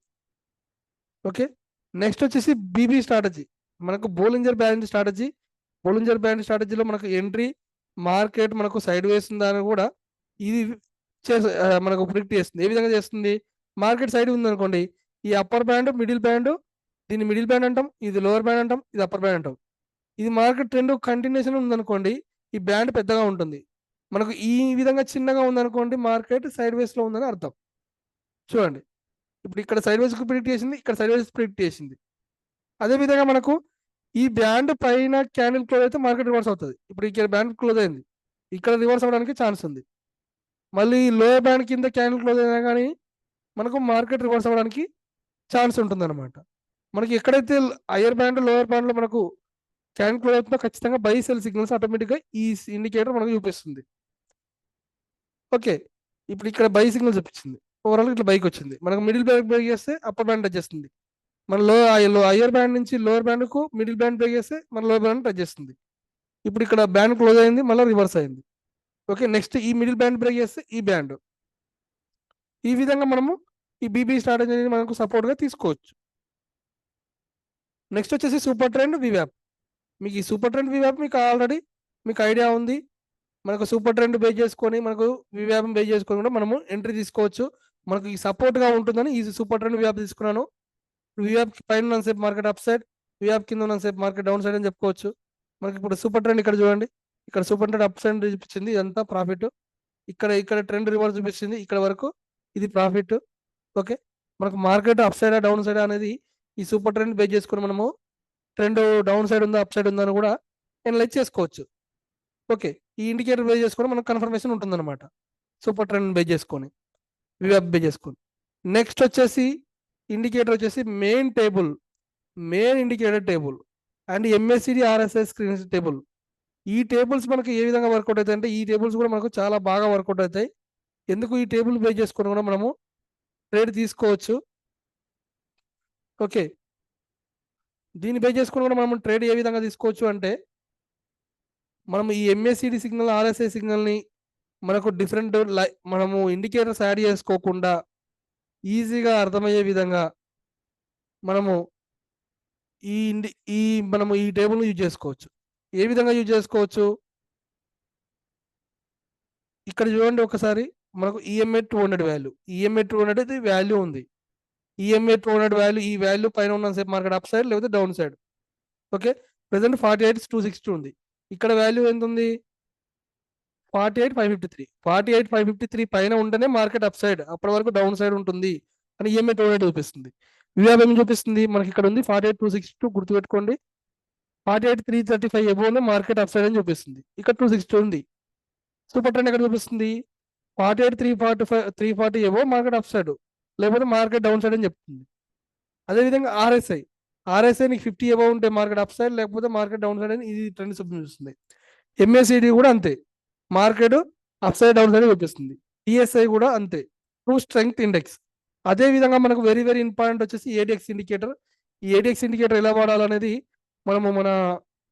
ఓకే, నెక్స్ట్ వచ్చేసి బీబీ స్ట్రాటజీ. మనకు Bollinger band strategy. Bollinger band స్ట్రాటజీలో మనకు ఎంట్రీ, మార్కెట్ మనకు సైడ్ వేస్ ఉందని కూడా ఇది మనకు ప్రిడిక్ట్ చేస్తుంది. ఏ విధంగా చేస్తుంది, మార్కెట్ సైడ్ ఉంది అనుకోండి, ఈ అప్పర్ బ్యాండ్ మిడిల్ బ్యాండ్, దీన్ని మిడిల్ బ్యాండ్ అంటాం, ఇది లోవర్ బ్యాండ్ అంటాం, ఇది అప్పర్ బ్యాండ్ అంటాం. ఇది మార్కెట్ ట్రెండ్ కంటిన్యూషన్ ఉందనుకోండి, ఈ బ్యాండ్ పెద్దగా ఉంటుంది. మనకు ఈ విధంగా చిన్నగా ఉందనుకోండి, మార్కెట్ సైడ్ వేస్ లో ఉందని అర్థం. చూడండి, ఇప్పుడు ఇక్కడ సైడ్ వేస్ కు ప్రిడిక్ట్ చేసింది, ఇక్కడ సైడ్ వేస్ ప్రిడిక్ట్ చేసింది. అదే విధంగా మనకు ఈ బ్యాండ్ పైన క్యాండిల్ క్లోజ్ అయితే మార్కెట్ రివర్స్ అవుతుంది. ఇప్పుడు ఇక్కడ బ్యాండ్ క్లోజ్ అయింది, ఇక్కడ రివర్స్ అవడానికి ఛాన్స్ ఉంది. మళ్ళీ లోయర్ బ్యాండ్ కింద క్యాండిల్ క్లోజ్ అయినా కానీ మనకు మార్కెట్ రివర్స్ అవ్వడానికి ఛాన్స్ ఉంటుంది అనమాట. మనకి ఎక్కడైతే హయ్యర్ బ్యాండ్ లోయర్ బ్యాండ్ లో మనకు క్యాండిల్ క్లోజ్ అవుతుందో ఖచ్చితంగా బై సెల్ సిగ్నల్స్ ఆటోమేటిక్గా ఈ ఇండికేటర్ మనకు చూపిస్తుంది. ఓకే, ఇప్పుడు ఇక్కడ బై సిగ్నల్ చూపించింది, ఓవరాల్ ఇట్లా బైక్ వచ్చింది. మనకు మిడిల్ బ్యాండ్ బ్రేక్ చేస్తే అప్పర్ బ్యాండ్ టచ్ చేస్తుంది, మన హయ్యర్ బ్యాండ్ నుంచి లోవర్ బ్యాండ్ కు మిడిల్ బ్యాండ్ బ్రేక్ చేస్తే మన లోవర్ బ్యాండ్ టచ్ చేస్తుంది. ఇప్పుడు ఇక్కడ బ్యాండ్ క్లోజ్ అయింది, మళ్ళీ రివర్స్ అయింది. ఓకే, నెక్స్ట్ ఈ మిడిల్ బ్యాండ్ బ్రేక్ చేస్తే ఈ బ్యాండ్. ఈ విధంగా మనము ఈ బీబీ స్ట్రాటజీ అనేది మనకు సపోర్ట్ గా తీసుకోవచ్చు. నెక్స్ట్ వచ్చేసి సూపర్ ట్రెండ్ వివ్యాప్. మీకు ఈ సూపర్ ట్రెండ్ వివ్యాప్ మీకు ఆల్రెడీ మీకు ఐడియా ఉంది. మనకు సూపర్ ట్రెండ్ బేస్ చేసుకొని మనకు వివ్యాపం బేస్ చేసుకొని కూడా మనము ఎంట్రీ తీసుకోవచ్చు. మనకు ఈ సపోర్ట్ గా ఉంటుందని ఈ సూపర్ ట్రెండ్ వివ్యాప్ తీసుకున్నాను. విఆప్ పైన ఉన్నంతసేపు మార్కెట్ అప్ సైడ్, విఆప్ కింద ఉన్నంతసేపు మార్కెట్ డౌన్ సైడ్ అని చెప్పుకోవచ్చు. మనకి ఇప్పుడు సూపర్ ట్రెండ్ ఇక్కడ చూడండి, ఇక్కడ సూపర్ ట్రెండ్ అప్ సైడ్ చూపించింది, ఇదంతా ప్రాఫిట్. ఇక్కడ ట్రెండ్ రివర్స్ చూపిస్తుంది, ఇక్కడ వరకు ఇది ప్రాఫిట్. ఓకే, మనకు market up side down side అనేది ఈ సూపర్ ట్రెండ్ బేస్ చేసుకుని మనము ట్రెండ్ డౌన్ సైడ్ ఉందా అప్ సైడ్ ఉందా అని కూడా ఎనలైజ్ చేసుకోవచ్చు. ఓకే, ఈ ఇండికేటర్ బేస్ చేసుకొని మనకు కన్ఫర్మేషన్ ఉంటుందన్నమాట, సూపర్ ట్రెండ్ బేస్ చేసుకొని, విఆప్ బేస్ చేసుకొని. నెక్స్ట్ వచ్చేసి ఇండికేటర్ వచ్చేసి main indicator table and MSCD RSI screen table. ఈ టేబుల్స్ మనకి ఏ విధంగా వర్కౌట్ అవుతాయి అంటే, ఈ టేబుల్స్ కూడా మనకు చాలా బాగా వర్కౌట్ అవుతాయి. ఎందుకు ఈ టేబుల్ బేస్ చేసుకొని కూడా మనము ట్రేడ్ తీసుకోవచ్చు. ఓకే, దీన్ని బేస్ చేసుకొని కూడా మనం ట్రేడ్ ఏ విధంగా తీసుకోవచ్చు అంటే, మనం ఈ ఎంఎస్సిడి సిగ్నల్ ఆర్ఎస్ఐ సిగ్నల్ని మనకు డిఫరెంట్ మనము ఇండికేటర్స్ యాడ్ చేసుకోకుండా ఈజీగా అర్థమయ్యే విధంగా మనము మనము ఈ టేబుల్ని యూజ్ చేసుకోవచ్చు. ఏ విధంగా యూజ్ చేసుకోవచ్చు, ఇక్కడ చూడండి ఒకసారి, మనకు ఈఎంఏ 200 వాల్యూ, ఈఎంఏ 200 వాల్యూ ఉంది. ఈఎంఏ 200 వాల్యూ, ఈ వాల్యూ పైన ఉన్న సేపు మార్కెట్ అప్ సైడ్ లేకపోతే డౌన్ సైడ్. ఓకే, ప్రెసెంట్ 48,260 ఉంది. ఇక్కడ వాల్యూ ఎంత ఉంది, 48,553. 48,553 పైన ఉంటేనే మార్కెట్ అప్ సైడ్, అప్పటి వరకు డౌన్ సైడ్ ఉంటుంది అని ఈఎంఏ 200 చూపిస్తుంది. విఆప్ ఏం చూపిస్తుంది, మనకి ఇక్కడ ఉంది 48,262, గుర్తుపెట్టుకోండి. 48,335 ఎబోవ్ మార్కెట్ అప్ సైడ్ అని చూపిస్తుంది, ఇక్కడ 260 ఉంది. సూపర్ ట్రెండ్ ఎక్కడ చూపిస్తుంది, 48,340 ఎబోవ్ మార్కెట్ అప్ సైడ్ లేకపోతే మార్కెట్ డౌన్ సైడ్ అని చెప్తుంది. అదేవిధంగా ఆర్ఎస్ఐ నీకు 50 ఎబోవ్ ఉంటే మార్కెట్ అప్ సైడ్ లేకపోతే మార్కెట్ డౌన్ సైడ్ అని ఇది ట్రెండ్ చూపిస్తుంది. ఎంఎస్సిడి కూడా అంతే, market up side down side చూపిస్తుంది. టిఎస్ఐ కూడా అంతే, ట్రూ స్ట్రెంగ్త్ ఇండెక్స్. అదే విధంగా మనకు వెరీ వెరీ ఇంపార్టెంట్ వచ్చేసి ఏడిఎక్స్ ఇండికేటర్. ఈ ఏడిఎక్స్ ఇండికేటర్ ఎలా వాడాలనేది మనము మన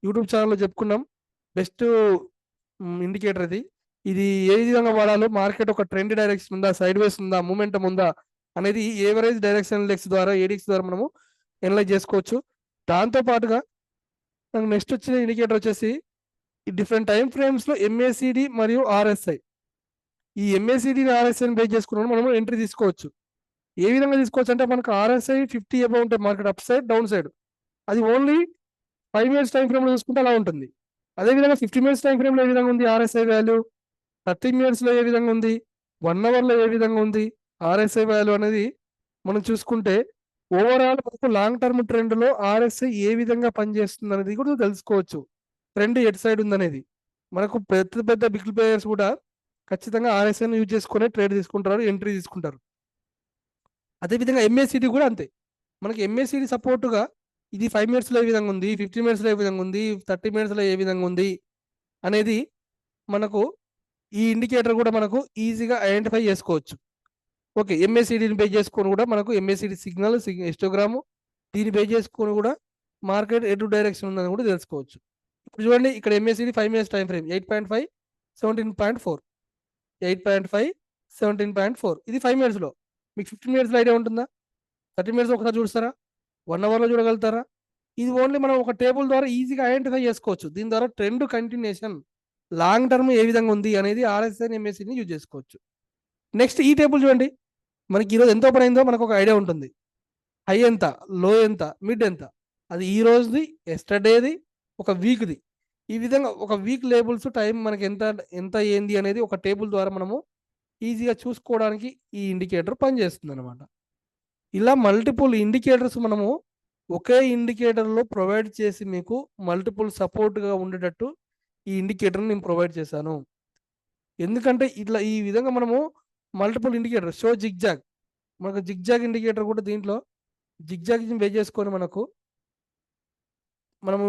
యూట్యూబ్ ఛానల్లో చెప్పుకున్నాం. బెస్ట్ ఇండికేటర్ ఇది ఏ విధంగా వాడాలో, మార్కెట్ ఒక ట్రెండ్ డైరెక్షన్ ఉందా, సైడ్ వేస్ ఉందా, మూమెంటం ఉందా అనేది ఏవరేజ్ డైరెక్షన్ ఇండెక్స్ ద్వారా, ఏడిఎక్స్ ద్వారా మనము ఎనలైజ్ చేసుకోవచ్చు. దాంతో పాటుగా మనకు నెక్స్ట్ వచ్చిన ఇండికేటర్ వచ్చేసి ఈ డిఫరెంట్ టైం ఫ్రేమ్స్ లో ఎంఏసిడి మరియు ఆర్ఎస్ఐ. ఈ ఎంఏసిడి ఆర్ఎస్ఐని బేస్ చేసుకున్నాం మనము ఎంట్రీ తీసుకోవచ్చు. ఏ విధంగా తీసుకోవచ్చు అంటే, మనకు ఆర్ఎస్ఐ 50 అబౌవ్ ఉంటే market up side down side, అది ఓన్లీ 5 minutes టైం ఫ్రేమ్ లో చూసుకుంటే అలా ఉంటుంది. అదేవిధంగా 50 minutes టైం ఫ్రేమ్ లో ఏ విధంగా ఉంది ఆర్ఎస్ఐ వాల్యూ, 30 minutes లో ఏ విధంగా ఉంది, 1 hour లో ఏ విధంగా ఉంది ఆర్ఎస్ఐ వాల్యూ అనేది మనం చూసుకుంటే, ఓవరాల్ మనకు లాంగ్ టర్మ్ ట్రెండ్ లో ఆర్ఎస్ఐ ఏ విధంగా పనిచేస్తుంది అనేది కూడా తెలుసుకోవచ్చు. ట్రెండ్ ఎటు సైడ్ ఉందనేది మనకు పెద్ద పెద్ద బిగ్ ప్లేయర్స్ కూడా ఖచ్చితంగా ఆర్ఎస్ఐని యూజ్ చేసుకునే ట్రేడ్ తీసుకుంటారు, ఎంట్రీ తీసుకుంటారు. అదేవిధంగా ఎంఏసిడి కూడా అంతే, మనకి ఎంఏసిడి సపోర్టుగా ఇది 5 minutes లో ఏ విధంగా ఉంది, 50 minutes లో ఏ విధంగా ఉంది, 30 minutes లో ఏ విధంగా ఉంది అనేది మనకు ఈ ఇండికేటర్ కూడా మనకు ఈజీగా ఐడెంటిఫై చేసుకోవచ్చు. ఓకే, ఎంఏసిడిని బేస్ చేసుకొని కూడా మనకు ఎంఏసిడి సిగ్నల్, హిస్టోగ్రాము, దీన్ని బేస్ చేసుకొని కూడా మార్కెట్ ఎటు డైరెక్షన్ ఉందని కూడా తెలుసుకోవచ్చు. ఇప్పుడు చూడండి, ఇక్కడ ఎంఏసిడి 5 minutes టైం ఫ్రేమ్ 8.5 17.4, 8.5 17.4, ఇది 5 minutes లో. మీకు 15 minutes లో ఐడియా ఉంటుందా, 30 minutes ఒకసారి చూస్తారా, 1 hour లో చూడగలుగుతారా? ఇది ఓన్లీ మనం ఒక టేబుల్ ద్వారా ఈజీగా ఐడెంటిఫై చేసుకోవచ్చు. దీని ద్వారా ట్రెండ్ కంటిన్యూషన్ లాంగ్ టర్మ్ ఏ విధంగా ఉంది అనేది ఆర్ఎస్ఐ ఎంఎస్సిని యూజ్ చేసుకోవచ్చు. నెక్స్ట్ ఈ టేబుల్ చూడండి, మనకి ఈరోజు ఎంత ఓపెన్ అయిందో మనకు ఒక ఐడియా ఉంటుంది. హై ఎంత, లో ఎంత, మిడ్ ఎంత, అది ఈ రోజుది, ఎస్టర్డేది, ఒక వీక్ది. ఈ విధంగా ఒక వీక్ లేబుల్స్ టైం మనకి ఎంత ఏంది అనేది ఒక టేబుల్ ద్వారా మనము ఈజీగా చూసుకోవడానికి ఈ ఇండికేటర్ పనిచేస్తుంది అనమాట. ఇలా మల్టిపుల్ ఇండికేటర్స్ మనము ఒకే ఇండికేటర్లో ప్రొవైడ్ చేసి మీకు మల్టిపుల్ సపోర్ట్గా ఉండేటట్టు ఈ ఇండికేటర్ని నేను ప్రొవైడ్ చేశాను. ఎందుకంటే ఇట్లా ఈ విధంగా మనము మల్టిపుల్ ఇండికేటర్ షో జిగ్జాగ్, మనకు జిగ్జాగ్ ఇండికేటర్ కూడా దీంట్లో జిగ్జాగ్ బేస్ చేసుకొని మనము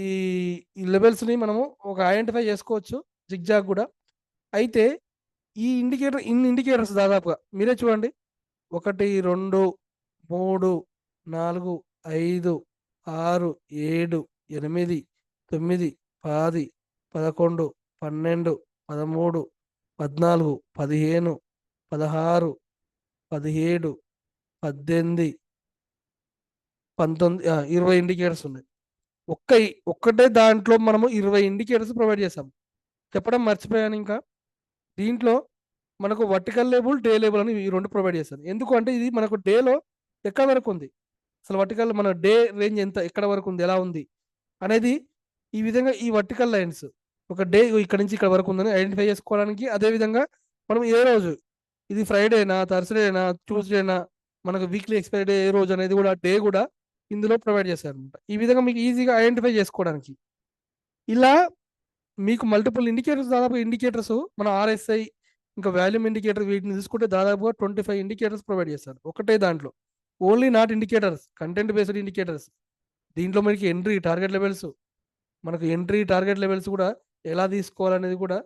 ఈ లెవెల్స్ని మనము ఒక ఐడెంటిఫై చేసుకోవచ్చు, జిగ్జాగ్ కూడా. అయితే ఈ ఇన్ని ఇండికేటర్స్ దాదాపుగా మీరే చూడండి, 1 2 3 4 5 6 7 8 9 10 11 12 13 14 15 16 17 18 19 20 ఇండికేటర్స్ ఉన్నాయి. ఒక్కటే దాంట్లో మనము 20 ఇండికేటర్స్ ప్రొవైడ్ చేసాం. చెప్పడం మర్చిపోయాను, ఇంకా దీంట్లో మనకు వర్టికల్ లేబుల్, డే లేబుల్ అని ఈ 2 ప్రొవైడ్ చేశాను. ఎందుకు అంటే ఇది మనకు డేలో ఎక్కడ వరకు ఉంది, అసలు వర్టికల్ మన డే రేంజ్ ఎంత, ఎక్కడ వరకు ఉంది, ఎలా ఉంది అనేది ఈ విధంగా ఈ వర్టికల్ లైన్స్ ఒక డే ఇక్కడ నుంచి ఇక్కడ వరకు ఉందని ఐడెంటిఫై చేసుకోవడానికి, అదే విధంగా మనం ఏ రోజు ఇది ఫ్రైడేనా, థర్స్డేనా, ట్యూస్డేనా, మనకు వీక్లీ ఎక్స్పైరీ డే ఏ రోజు అనేది కూడా డే కూడా ఇందులో ప్రొవైడ్ చేశారనమాట. ఈ విధంగా మీకు ఈజీగా ఐడెంటిఫై చేసుకోవడానికి. ఇలా మీకు మల్టిపుల్ ఇండికేటర్స్, దాదాపు ఇండికేటర్స్ మన ఆర్ఎస్ఐ ఇంకా వాల్యూమ్ ఇండికేటర్ వీటిని తీసుకుంటే దాదాపుగా 25 ఇండికేటర్స్ ప్రొవైడ్ చేస్తారు ఒకటే దాంట్లో. Only not indicators, content based indicators. దీంట్లో మనకి ఎంట్రీ టార్గెట్ లెవెల్స్, మనకు ఎంట్రీ టార్గెట్ లెవెల్స్ కూడా ఎలా తీసుకోవాలనేది కూడా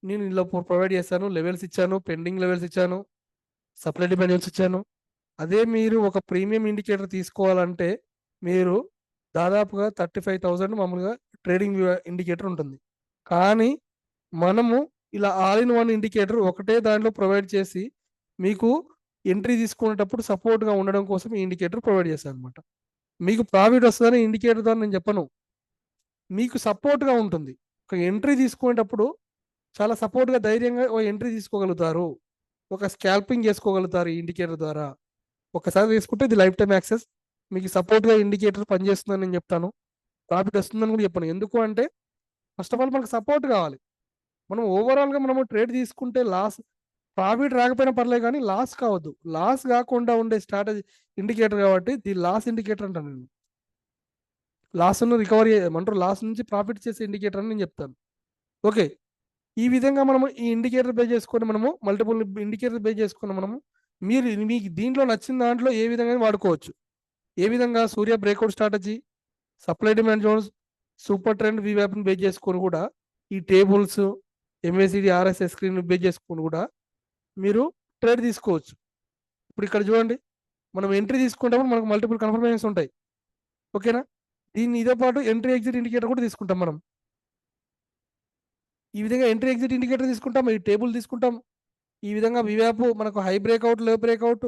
నేను ఇందులో ప్రొవైడ్ చేస్తాను. లెవెల్స్ ఇచ్చాను, పెండింగ్ లెవెల్స్ ఇచ్చాను, సప్లై డిమాండ్ లెవెల్స్ ఇచ్చాను. అదే మీరు ఒక ప్రీమియం ఇండికేటర్ తీసుకోవాలంటే మీరు దాదాపుగా 35,000 మామూలుగా ట్రేడింగ్ ఇండికేటర్ ఉంటుంది. కానీ మనము ఇలా ఆల్ ఇన్ వన్ ఇండికేటర్ ఒకటే దాంట్లో ప్రొవైడ్ చేసి మీకు ఎంట్రీ తీసుకునేటప్పుడు సపోర్ట్గా ఉండడం కోసం ఈ ఇండికేటర్ ప్రొవైడ్ చేశాను అనమాట. మీకు ప్రాఫిట్ వస్తుందని ఇండికేటర్ ద్వారా నేను చెప్పను, మీకు సపోర్ట్గా ఉంటుంది. ఒక ఎంట్రీ తీసుకునేటప్పుడు చాలా సపోర్ట్గా ధైర్యంగా ఒక ఎంట్రీ తీసుకోగలుగుతారు, ఒక స్కాల్పింగ్ చేసుకోగలుగుతారు ఈ ఇండికేటర్ ద్వారా. ఒకసారి తీసుకుంటే ఇది లైఫ్ టైం యాక్సెస్. మీకు సపోర్ట్గా ఇండికేటర్ పనిచేస్తుందని నేను చెప్తాను, ప్రాఫిట్ వస్తుందని కూడా చెప్పాను. ఎందుకు అంటే ఫస్ట్ ఆఫ్ ఆల్ మనకు సపోర్ట్ కావాలి. మనం ఓవరాల్గా మనము ట్రేడ్ తీసుకుంటే లాస్, ప్రాఫిట్ రాకపోయినా పర్లేదు కానీ లాస్ కావద్దు. లాస్ కాకుండా ఉండే స్ట్రాటజీ ఇండికేటర్ కాబట్టి ది లాస్ ఇండికేటర్ అంటాను నేను. లాస్ను రికవరీ ఏమంటారు, లాస్ నుంచి ప్రాఫిట్ చేసే ఇండికేటర్ అని నేను చెప్తాను. ఓకే, ఈ విధంగా మనము ఈ ఇండికేటర్ బేస్ చేసుకొని మనము మల్టిపుల్ ఇండికేటర్ బేస్ చేసుకుని మనము మీరు మీకు దీంట్లో నచ్చిన దాంట్లో ఏ విధంగా వాడుకోవచ్చు. ఏ విధంగా Surya breakout strategy, supply demand zones, super trend వీవ్యాప్ని బేస్ చేసుకొని కూడా ఈ tables, MACD, RSS screen base చేసుకొని కూడా మీరు ట్రేడ్ తీసుకోవచ్చు. ఇప్పుడు ఇక్కడ చూడండి, మనం ఎంట్రీ తీసుకుంటాము, మనకు మల్టిపుల్ కన్ఫర్మేషన్స్ ఉంటాయి. ఓకేనా, దీన్ని ఇదే పాటు ఎంట్రీ ఎగ్జిట్ ఇండికేటర్ కూడా తీసుకుంటాం మనం. ఈ విధంగా ఎంట్రీ ఎగ్జిట్ ఇండికేటర్ తీసుకుంటాం, ఈ టేబుల్ తీసుకుంటాం. ఈ విధంగా వివ్యాప్ మనకు హై బ్రేక్అవుట్, లో బ్రేక్అవుట్,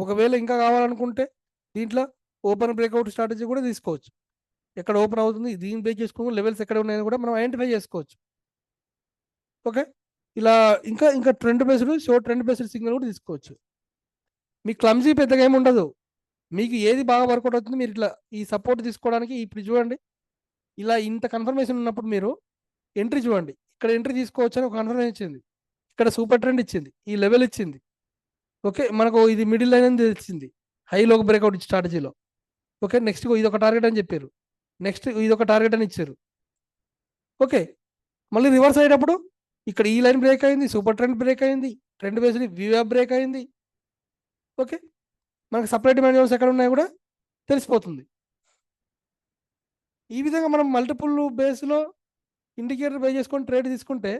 ఒకవేళ ఇంకా కావాలనుకుంటే దీంట్లో ఓపెన్ బ్రేక్అవుట్ స్ట్రాటజీ కూడా తీసుకోవచ్చు. ఎక్కడ ఓపెన్ అవుతుంది దీన్ని బేస్ చేసుకుని లెవెల్స్ ఎక్కడ ఉన్నాయని కూడా మనం ఐడెంటిఫై చేసుకోవచ్చు. ఓకే, ఇలా ఇంకా ఇంకా trend based, show trend based signal కూడా తీసుకోవచ్చు. మీ క్లమ్జీ పెద్దగా ఏమి ఉండదు, మీకు ఏది బాగా వర్కౌట్ అవుతుంది మీరు ఇట్లా ఈ సపోర్ట్ తీసుకోవడానికి. ఇప్పుడు చూడండి, ఇలా ఇంత కన్ఫర్మేషన్ ఉన్నప్పుడు మీరు ఎంట్రీ చూడండి, ఇక్కడ ఎంట్రీ తీసుకోవచ్చు అని ఒక కన్ఫర్మేషన్ ఇచ్చింది, ఇక్కడ సూపర్ ట్రెండ్ ఇచ్చింది, ఈ లెవెల్ ఇచ్చింది. ఓకే, మనకు ఇది మిడిల్ లైన్ అని తెలిసింది హైలోకి బ్రేక్అవుట్ స్ట్రాటజీలో. ఓకే, నెక్స్ట్ ఇది ఒక టార్గెట్ అని చెప్పారు, నెక్స్ట్ ఇది ఒక టార్గెట్ అని ఇచ్చారు. ఓకే, మళ్ళీ రివర్స్ అయ్యేటప్పుడు ఇక్కడ ఈ లైన్ బ్రేక్ అయింది, సూపర్ ట్రెండ్ బ్రేక్ అయింది, ట్రెండ్ బేస్డ్ వివ్యాప్ బ్రేక్ అయింది. ఓకే, మనకు సప్లై డిమాండ్ జోన్స్ ఎక్కడ ఉన్నాయో కూడా తెలిసిపోతుంది. ఈ విధంగా మనం మల్టిపుల్ బేస్లో ఇండికేటర్ బేస్ చేసుకొని ట్రేడ్ తీసుకుంటే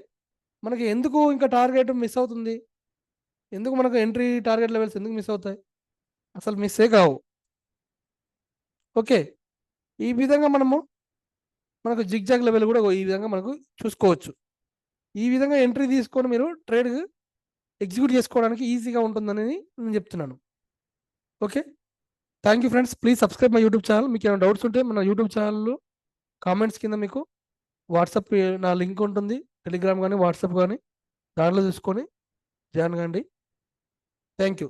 మనకి ఎందుకు ఇంకా టార్గెట్ మిస్ అవుతుంది, ఎందుకు మనకు ఎంట్రీ టార్గెట్ లెవెల్స్ ఎందుకు మిస్ అవుతాయి, అసలు మిస్సే కావు. ఓకే, ఈ విధంగా మనకు జిగ్జాగ్ లెవెల్ కూడా ఈ విధంగా మనకు చూసుకోవచ్చు. ఈ విధంగా ఎంట్రీ తీసుకొని మీరు ట్రేడ్ ఎగ్జిక్యూట్ చేసుకోవడానికి ఈజీగా ఉంటుందని నేను చెప్తున్నాను. Okay, thank you friends, please subscribe my YouTube channel. మీకు ఏమైనా డౌట్స్ ఉంటే మన యూట్యూబ్ ఛానల్లో కామెంట్స్ కింద మీకు వాట్సాప్ నా లింక్ ఉంటుంది, టెలిగ్రామ్ కానీ వాట్సాప్ కానీ, దాంట్లో చూసుకొని జాయిన్ కండి. Thank you.